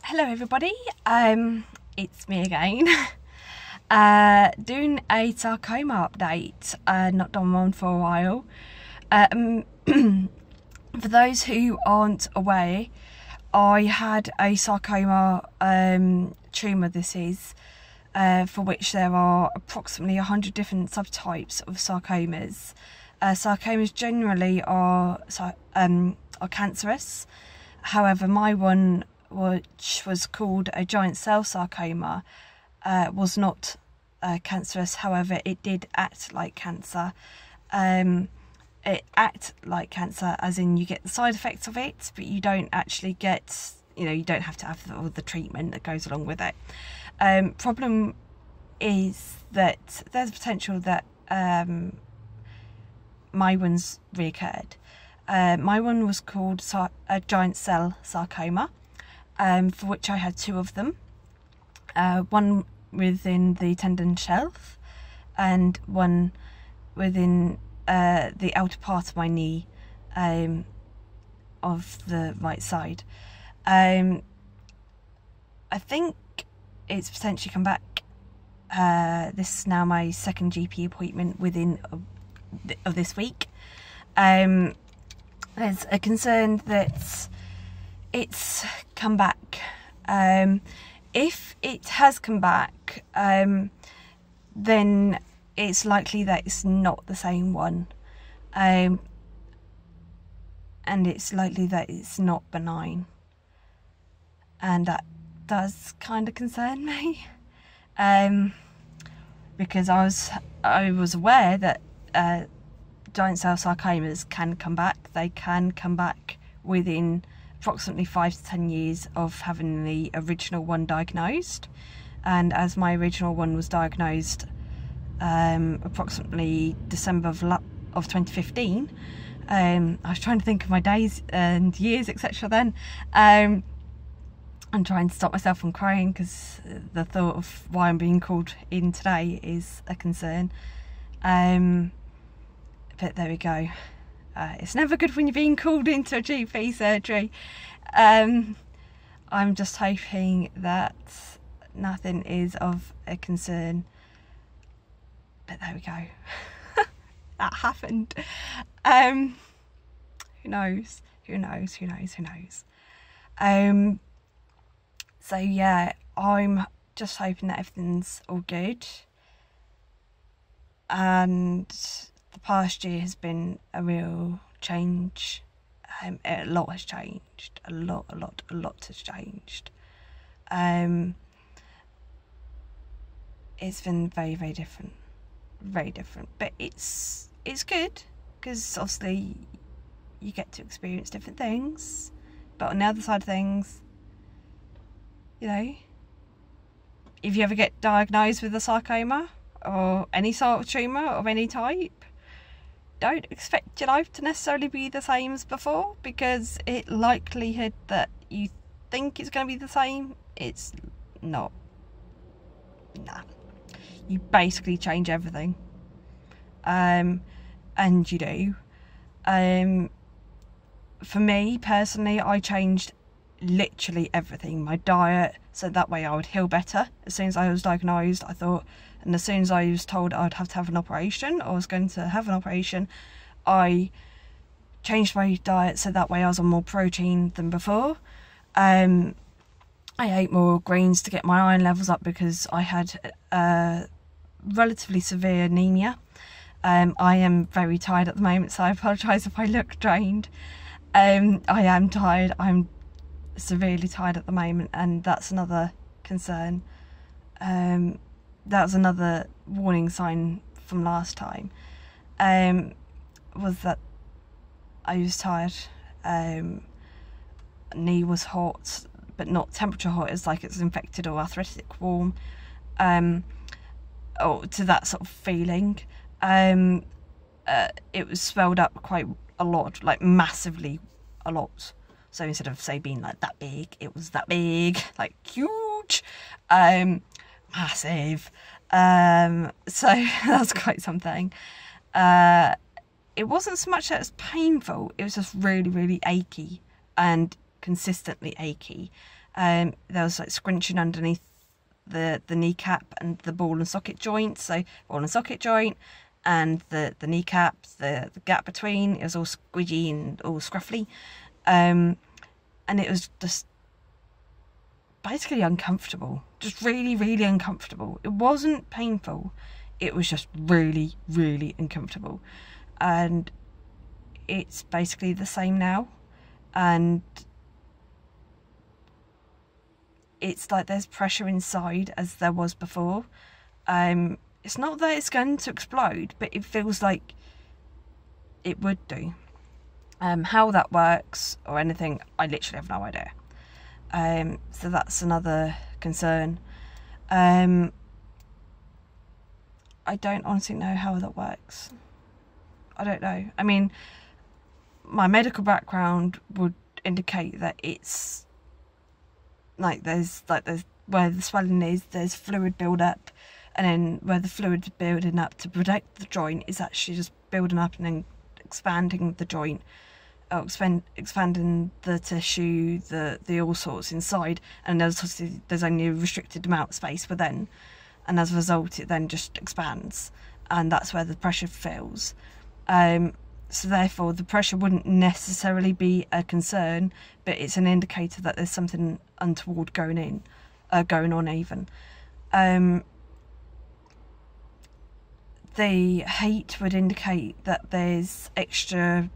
Hello everybody, it's me again. Doing a sarcoma update. Not done one for a while. For those who aren't aware, I had a sarcoma tumour, this is, for which there are approximately 100 different subtypes of sarcomas. Sarcomas generally are cancerous. However, my one, which was called a giant cell sarcoma, was not cancerous. However, it did act like cancer. It acts like cancer as in you get the side effects of it, but you don't actually get, you don't have to have all the treatment that goes along with it. Problem is that there's potential that my one's reoccurred. My one was called a giant cell sarcoma, for which I had two of them. One within the tendon shelf and one within the outer part of my knee, of the right side. I think it's potentially come back. This is now my second GP appointment within of this week. There's a concern that it's come back. If it has come back, then it's likely that it's not the same one, and it's likely that it's not benign, and that does kind of concern me, because I was aware that giant cell sarcomas can come back. They can come back within approximately 5 to 10 years of having the original one diagnosed, and as my original one was diagnosed approximately December of 2015, I was trying to think of my days and years, etc. then. I'm trying to stop myself from crying because the thought of why I'm being called in today is a concern. But there we go. It's never good when you're being called into a GP surgery. I'm just hoping that nothing is of a concern. But there we go. That happened. Who knows? Who knows? Who knows? Who knows? So yeah, I'm just hoping that everything's all good. And the past year has been a real change. A lot has changed. A lot has changed. It's been very, very different. Very different. But it's good, because obviously you get to experience different things. But on the other side of things, if you ever get diagnosed with a sarcoma or any sort of tumour of any type, don't expect your life to necessarily be the same as before, because it likelihood that you think it's going to be the same, it's not. Nah. You basically change everything. And you do. For me personally, I changed literally everything. My diet, so that way I would heal better. As soon as I was diagnosed, I thought, and as soon as I was told I'd have to have an operation, or I was going to have an operation, I changed my diet so that way I was on more protein than before. I ate more greens to get my iron levels up, because I had relatively severe anemia. I am very tired at the moment, so I apologise if I look drained. I am tired. I'm severely tired at the moment, and that's another concern. That was another warning sign from last time, was that I was tired. Knee was hot, but not temperature hot. It's like it's infected or arthritic warm, or to that sort of feeling. It was swelled up quite a lot, like massively a lot. So instead of, say, being like that big, it was that big, like huge, massive. So that's quite something. It wasn't so much that it's painful, it was just really, really achy and consistently achy. There was like scrunching underneath the kneecap and the ball and socket joint. So ball and socket joint and the kneecap, the gap between, it was all squidgy and all scruffly. And it was just basically uncomfortable, just really, really uncomfortable. It wasn't painful, it was just really, really uncomfortable. And it's basically the same now, and it's like there's pressure inside as there was before. It's not that it's going to explode, but it feels like it would do. How that works or anything, I literally have no idea. So that's another concern. I don't honestly know how that works. I don't know. I mean, my medical background would indicate that it's like there's where the swelling is, there's fluid build up, and then where the fluid's building up to protect the joint is actually just building up and then expanding the joint, or expanding the tissue, the all sorts inside, and there's only a restricted amount of space within, and as a result it then just expands, and that's where the pressure feels. So therefore the pressure wouldn't necessarily be a concern, but it's an indicator that there's something untoward going on even. The height would indicate that there's extra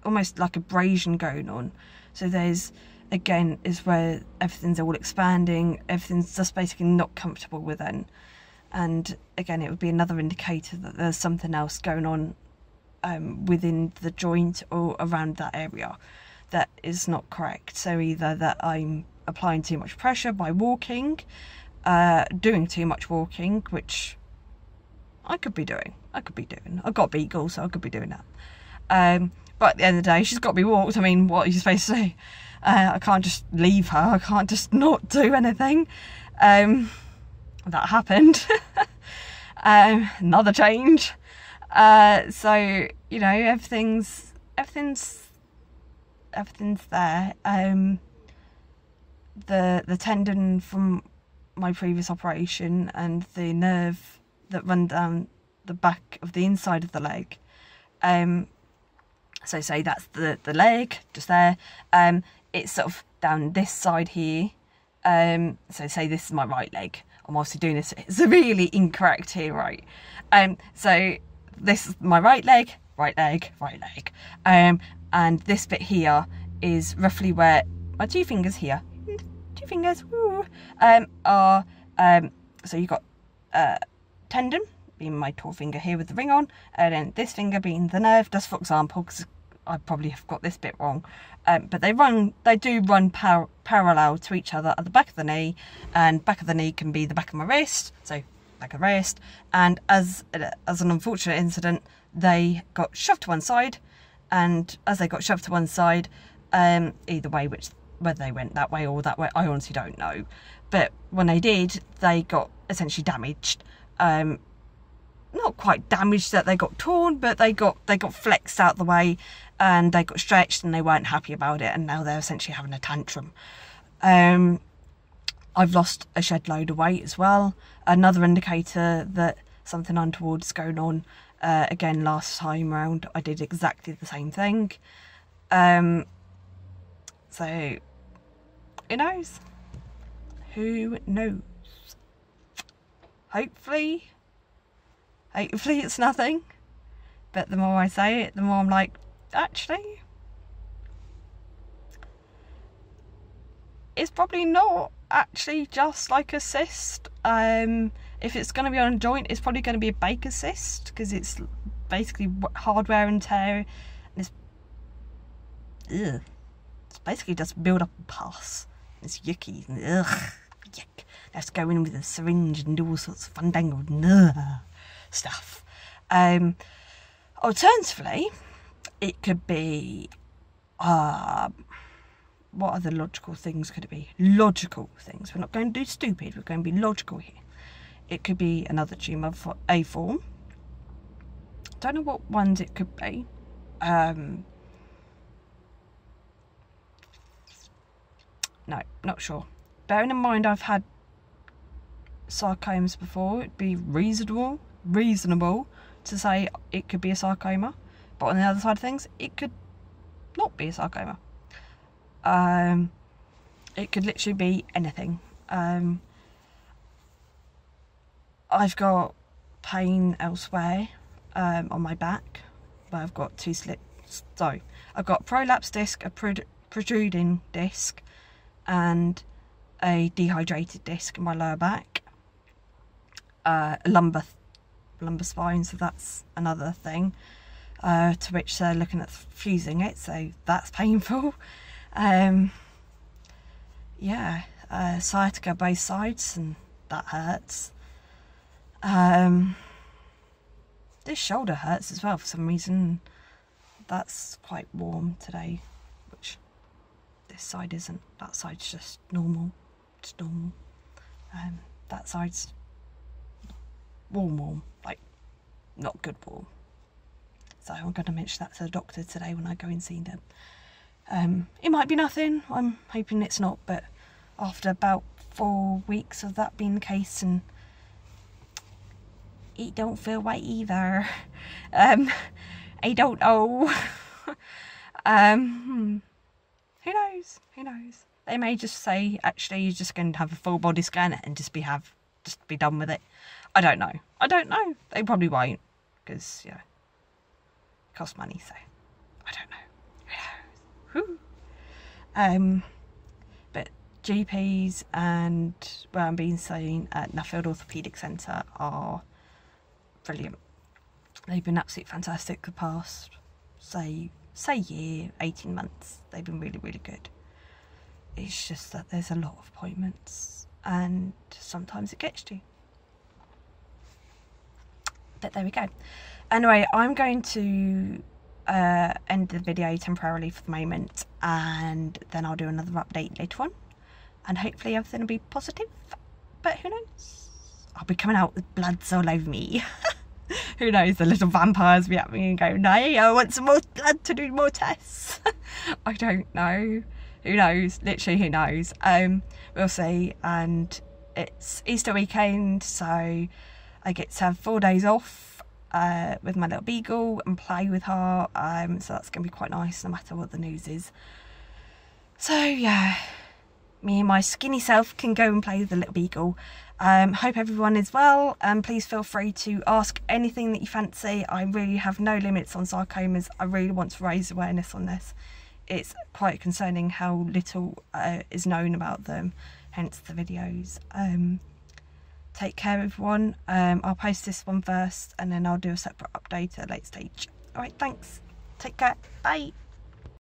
almost like abrasion going on. So there's, again, is where everything's all expanding, everything's just basically not comfortable within. And again, it would be another indicator that there's something else going on within the joint or around that area that is not correct. So either that I'm applying too much pressure by walking, doing too much walking, which I could be doing. I've got a beagle, so I could be doing that. But at the end of the day, she's got to be walked. I mean, what are you supposed to do? I can't just leave her. I can't just not do anything. That happened. Another change. So, you know, everything's there. The tendon from my previous operation and the nerve that run down the back of the inside of the leg. So say that's the leg just there. It's sort of down this side here. So say this is my right leg. I'm obviously doing this, it's really incorrect here, right? So this is my right leg. And this bit here is roughly where my two fingers here, are, so you've got tendon being my tall finger here with the ring on, and then this finger being the nerve, just for example, because I probably have got this bit wrong. But they do run parallel to each other at the back of the knee, and back of the knee can be the back of my wrist, so back of the wrist. And as an unfortunate incident, they got shoved to one side, and as they got shoved to one side, either way, whether they went that way or that way, I honestly don't know. But when they did, they got essentially damaged. Not quite damaged that they got torn, but they got flexed out the way, and they got stretched, and they weren't happy about it, and now they're essentially having a tantrum. I've lost a shed load of weight as well, another indicator that something untoward is going on. Again, last time round I did exactly the same thing. So who knows? Who knows? Hopefully it's nothing, but the more I say it, the more I'm like, actually, it's probably not actually just like a cyst. If it's going to be on a joint, it's probably going to be a Baker's cyst, because it's basically hard wear and tear, and it's basically just build up and pass. It's yucky, and yuck. Let's go in with a syringe and do all sorts of fandangled stuff. Alternatively, it could be, what other logical things could it be? Logical things. We're not going to do stupid, we're going to be logical here. It could be another tumour for A form. Don't know what ones it could be. no, not sure. Bearing in mind I've had sarcomas before, it'd be reasonable to say it could be a sarcoma, but on the other side of things, it could not be a sarcoma. It could literally be anything. I've got pain elsewhere on my back where I've got 2 slits. So I've got a prolapse disc, a protruding disc, and a dehydrated disc in my lower back. A lumbar spine, so that's another thing, to which they're looking at fusing it, so that's painful. Yeah, sciatica both sides, and that hurts. This shoulder hurts as well for some reason. That's quite warm today, which this side isn't. That side's just normal. It's normal. That side's warm, like not good warm. So I'm going to mention that to the doctor today when I go and see them. It might be nothing, I'm hoping it's not, but after about 4 weeks of that being the case, and it don't feel right either. I don't know. Who knows? They may just say, actually, you're just going to have a full body scan and just be done with it. I don't know. They probably won't, because yeah, it costs money. So I don't know. Who knows? But GPs and where I'm being seen at Nuffield Orthopaedic Centre are brilliant. They've been absolutely fantastic the past, say year, 18 months. They've been really, really good. It's just that there's a lot of appointments and sometimes it gets to you. But there we go. Anyway, I'm going to end the video temporarily for the moment, and then I'll do another update later on, and hopefully everything will be positive, but who knows? I'll be coming out with bloods all over me. Who knows, the little vampires be at me and go, no, I want some more blood to do more tests. I don't know. Who knows? Literally, who knows? We'll see. And it's Easter weekend, so I get to have 4 days off with my little beagle and play with her. So that's going to be quite nice, no matter what the news is. So yeah, me and my skinny self can go and play with the little beagle. Hope everyone is well, and please feel free to ask anything that you fancy. I really have no limits on sarcomas. I really want to raise awareness on this. It's quite concerning how little is known about them, hence the videos. Take care everyone. I'll post this one first and then I'll do a separate update at a later stage. Alright, thanks. Take care. Bye.